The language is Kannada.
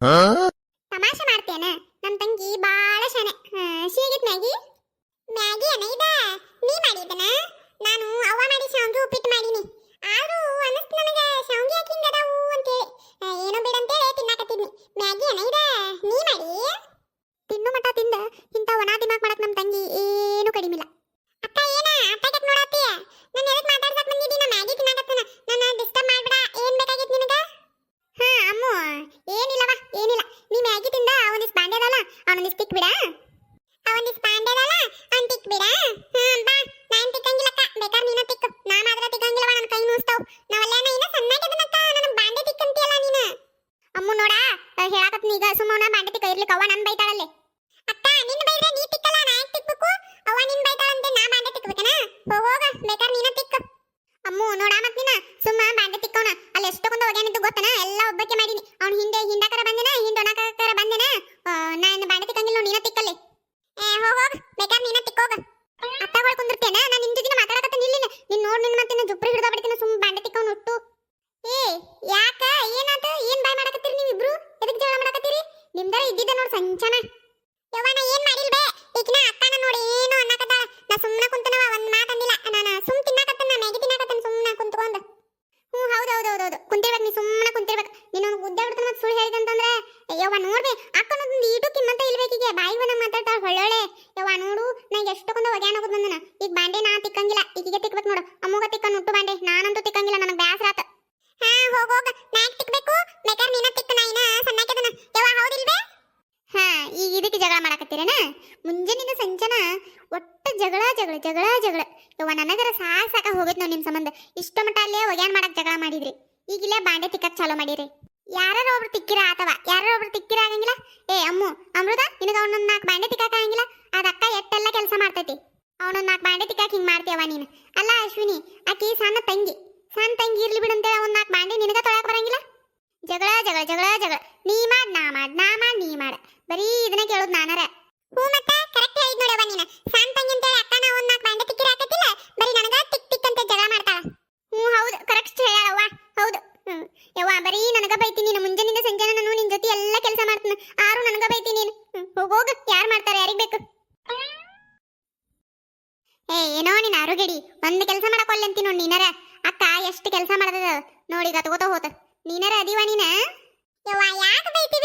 ತಮಾಷೆ ಮಾಡ್ತೇನ? ನಮ್ ತಂಗಿ ಬಾಳ ಶಾನೆ. ಸಿಗಿತ್ ಮ್ಯಾಗಿ ಮ್ಯಾಗಿ ಅನ ಇದ ನೀ ಮಾಡಿದನ? ನಾನು ಅವ್ವ ಮಾಡಿ ಶಾವ್ಗಿ ಉಪ್ಪಿಟ್ಟು ಮಾಡೀನಿ. ಆದ್ರೂ ಅನಸ್ತ ನನಗೆ ಶಾವ್ಗಿ ಹಾಕಿಂಗ್ ಅದಾವು ಅಂತೇಳಿ ಏನೋ ಬೇಡ ಅಂತೇಳಿ ತಿನ್ನಾಕತ್ತಿದ್ನಿ. ಮ್ಯಾಗಿ ಅನ ಇದ ನೀ ಮಾಡಿ? ತಿನ್ನು ಮಟ ತಿಂದ ಇಂಥ ಒಣ ದಿಮಾಕ್ ಮಾಡಕ್ ನಮ್ ತಂಗಿ ಏನು ಕಡಿಮಿಲ್ಲ. ಅಕ್ಕ ಏನ ಅತ್ತಾಗಕ್ ನೋಡತ್ತಿ? ನಾನು ಎದಕ್ ಮಾತಾಡ್ಸಕ್ ಬಂದಿದ್ದೀನ? ಮ್ಯಾಗಿ ತಿನ್ನಾಕತ್ತನ. ನನ್ನ ಡಿಸ್ಟರ್ಬ್ ಮಾಡ್ಬೇಡ. ಏನ್ ಬೇಕಾಗಿತ್ತು ನಿನಗ? ಹಾ ಅಮ್ಮು, ಏನಿಲ್ಲವ ಏನಿಲ್ಲ. ನೀ ಮ್ಯಾಗಿ ತಿಂದ ಅವನಿಸ್ ಬಾಂಡೆ ಅದಲ್ಲ ಅವನಿಸ್ ತಿಕ್ ಬಿಡ. ಅವನಿಸ್ ಬಾಂಡೆ ಅದಲ್ಲ ಅವ್ನ್ ತಿಕ್ ಬಿಡ. ಬಾ, ನಾನ್ ತಿಕ್ಕಂಗಿಲ್ಲಕ್ಕ. ಬೇಕಾದ್ರೆ ನೀನ ತಿಕ್ಕು. ನಾ ಮಾತ್ರ ತಿಕ್ಕಂಗಿಲ್ಲವ, ನನ್ನ ಕೈ ನುಸ್ತಾವ್. ನಾವಲ್ಲೇನ ಇನ್ನ ಸಣ್ಣಾಗಿದ್ದನಕ್ಕ, ನನ್ನ ಬಾಂಡೆ ತಿಕ್ಕಂತಿಯಲ್ಲ ನೀನು. ಅಮ್ಮು ನೋಡ ಹೇಳಾಕತ್ನಿ ಈಗ. ಸುಮ್ಮನ ಬಾಂಡೆ ತಿಕ್ಕ ಇರ್ಲಿಕ್ಕೆ ಅವ್ವ ನನ್ ಬೈತಾಳಲ್ಲೇ. ಅಕ್ಕ ನಿನ್ನ ಬೈದ್ರೆ ನೀ ತಿಕ್ಕಲ್ಲ, ನಾ ಯಾಕೆ ತಿಕ್ಬೇಕು? ಅವ್ವ ನಿನ್ ಬೈತಾಳಂತೆ ನಾ ಬಾಂಡೆ ತಿಕ್ಕಬೇಕನ? ಹೋಗ ಬೇಕಾದ್ರೆ ನೀನ ತಿಕ್ಕ. ಅಮ್ಮು ನೋಡ ಮತ್ ನೀನ ಸುಮ್ಮ ಬಾಂಡೆ ತಿಕ್ಕವನ. ಅಲ್ಲಿ ಎಷ್ಟೊಂದು ಒಗ್ಯಾನಿದ್ದು ಗೊತ್ತನ? ಎಲ್ಲ ಒಬ್ಬಕ್ಕೆ ಮಾಡೀನಿ. ಅವ್ನು ಹಿಂಡಕರ ಬಂದೇನ, ಒಣಕರ ಬಂದೇನ. ನಾನು ಬಾಂಡೆ ತಿಕ್ಕಂಗಿಲ್ಲ, ನೀನ ತಿಕ್ಕಲ್ಲಿ. ಹೋಗ ಬೇಕಾದ್ರೆ ನೀನ ತಿಕ್ಕೋಗ. ಅತ್ತಗಳು ಕುಂದಿರ್ತೇನ? ನಾನು ನಿಮ್ ಜೊತೆ ಮಾತಾಡಕತ್ತ ನಿಲ್ಲಿನ. ನೀನ್ ನೋಡ್ ನಿನ್ ಮತ್ತೆ ಜುಬ್ರಿ ಹಿಡ್ದ ಬಿಡ್ತೀನಿ. ಸುಮ್ಮ ಬಾಂಡೆ ತಿಕ್ಕವನು ಒಟ್ಟು. ಯಾಕ ಏನಾತ? ಏನ್ ಬಾಯ್ ಮಾಡಕತ್ತೀರಿ ನೀವಿಬ್ರು? ಎದಕ್ ಜಗಳ ಮಾಡಕತ್ತೀರಿ? ನಿಮ್ದರ ಇದ್ದಿದ್ದ ನೋಡ್ ಸಂಚನ. ಯವ್ವನ ಏನ್ ಮಾಡಿಲ್ಬೇ? ಈಗಿನ ಅಕ್ಕನ ನೋಡಿ ಏನು ಅನ್ನಕತ್ತಾಳ. ನಾ ಸುಮ್ಮನೆ ಕುಂತನವ, ಒಂದ್ ಮಾತಂದಿಲ್ಲ. ನಾನು ಸುಮ್ ತಿನ್ನಾಕತ್ತನ, ಮ್ಯಾಗಿ ತಿನ್ನಾಕತ್ತನ ಸುಮ್ಮನೆ ಕುಂತ್ಕೊಂಡ. ಹೌದೌದೌದೌದು ಕುಂತಿರ್ಬೇಕು. ನೀ ಸುಮ್ಮನೆ ಕುಂತಿರ್ಬೇಕು. ನೀನೊಂದು ಗುದ್ದೆ ಬಿಡ್ತಾನ ಮತ್ತೆ ಸುಳ್ಳು ಹೇಳಿದಂತಂದ್ರೆ ಯವ್ವ ನೋಡ್ಬೇ. ಅಕ್ಕನೊಂದು ಈಟು ಕಿಮ್ಮತ್ತ ಇಲ್ಬೇಕೀಗ. ಬಾಯಿವನ ಮಾತಾಡ್ತಾಳ ಹೊಳ್ಳೊಳ್ಳೆ. ಯವ್ವ ನೋಡು, ನಂಗೆ ಎಷ್ಟೊಂದು ಒಗ್ಯಾನ ಹೋಗೋದು ಬಂದನ. ಈಗ ಬಾಂಡೆ ನಾ ತಿಕ್ಕಂಗಿಲ್ಲ, ಈಗೀಗ ತಿಕ್ಬೇಕು ನೋಡು. ಅಮ್ಮಗ ತಿಕ್ಕ ನುಟ್ಟು ಬಾಂಡೆ. ನಾನಂತೂ ತಿಕ್ಕಂಗಿಲ್ಲ, ನನಗೆ ಬ್ಯಾಸರ ಆತ. ಹೋಗೋಗ. ನಾ ಯಾಕೆ ತಿಕ್ಬೇಕು? ಬೇಕಾದ್ರೆ ನೀನ ತಿಕ್ಕ. ನಾ ಇನ್ನ ಸಣ್ಣಾಕದನ. ಯವ್ವ ಹೌದಿಲ್ವೇ? ಈಗ ಇದಕ್ಕೆ ಜಗಳ ಮಾಡಕತ್ತೀರೇನ? ಮುಂಜಾನಿಂದ ಸಂಜನ ಒಟ್ಟು ಜಗಳ ಜಗಳ ಜಗಳ ಜಗಳ. ಯವ್ವ ನನಗರ ಸಾಕ ಹೋಗೈತ್ ನಾವು ನಿಮ್ ಸಂಬಂಧ. ಇಷ್ಟ ಮಟ್ಟ ಅಲ್ಲೇ ಒಗ್ಯಾನ್ ಮಾಡಕ್ ಜಗಳ ಮಾಡಿದ್ರಿ. ಈಗಿಲ್ಲೇ ಬಾಂಡೆ ತಿಕ್ಕಕ್ ಚಾಲೋ ಮಾಡಿರಿ. ಯಾರು ಒಬ್ರು ತಿಕ್ಕಿರ ಆತವ, ಯಾರು ಒಬ್ರು ತಿಕ್ಕಿರ ಆಗಂಗಿಲ್ಲ. ಅಮ್ಮು ಅಮೃತ, ನಿನಗ ಅವನೊಂದ್ 4 ಬಾಂಡೆ ತಿಕ್ಕಾಕ ಆಗಂಗಿಲ್ಲ? ಅದ ಅಕ್ಕ ಎಟ್ಟೆಲ್ಲ ಕೆಲಸ ಮಾಡ್ತೈತಿ. ಅವನೊಂದ್ 4 ಬಾಂಡೆ ತಿಕ್ಕಾಕ ಹಿಂಗ್ ಮಾಡ್ತೀಯವ ನೀನು? ಅಲ್ಲ ಅಶ್ವಿನಿ, ಆಕಿ ಸಣ್ಣ ತಂಗಿ ಇರ್ಲಿ ಬಿಡಂತೇಳಿ ಒಂದ್ 4 ಬಾಂಡೆ ನಿನಗ ತೊಳಕ್ ಬರಂಗಿಲ್ಲ? ಜಗಳ ಜಗಳ ಜಗಳ ಜಗಳ. ನೀ ಮಾಡ್ ನಾ ಮಾಡ್, ನಾ ಮಾಡ್ ನೀ ಮಾಡ. ಬರೀ ಇದನ್ನ ಕೇಳೋದು ನಾನರ. ಮತ್ತ ಕರೆಕ್ಟ್ ಹೇಳಿದ್ ನೋಡವ ನೀನು. ಸಣ್ಣ ತಂಗಿ ಅಂತೇಳಿ ಅಕ್ಕನ ಒಂದ್ 4 ಬಾಂಡೆ ತಿಕ್ಕಿರ ಹಾಕತ್ತಿಲ್ಲ, ಬರೀ ನನಗ ತಿಕ್ ತಿಕ್ ಅಂತ ಜಗಳ ಮಾಡ್ತಾಳ. ಹೌದು ಕರೆಕ್ಟ್ ಹೇಳವ್ವ. ಹೌದು. ಯವ್ವ ಬರೀ ನನಗ ಬೈತೀನಿ ನೀನು. ಮುಂಜಾನಿಂದ ಸಂಜೆ ನಾನು ನಿನ್ ಜೊತೆ ಎಲ್ಲ ಕೆಲಸ ಮಾಡ್ತೀನಿ, ಆರು ನನಗ ಬೈತೀನಿ ನೀನು. ಹೋಗೋಗ. ಯಾರು ಮಾಡ್ತಾರೆ? ಯಾರಿಗ್ ಬೇಕು? ಏನೋ ನೀನ್ ಆರುಗಡಿ ಒಂದ್ ಕೆಲಸ ಮಾಡಕೊಲ್ಲ ಅಂತೀನಿ ನೋಡಿ ನೀನರ. ಅಕ್ಕ ಎಷ್ಟು ಕೆಲಸ ಮಾಡದ ನೋಡಿ, ತಗೋತ ಹೋತ. ನೀನರ ಅದಿವ ನೀನ. ಯವ್ವ ಯಾಕೆ ಬೈತಿ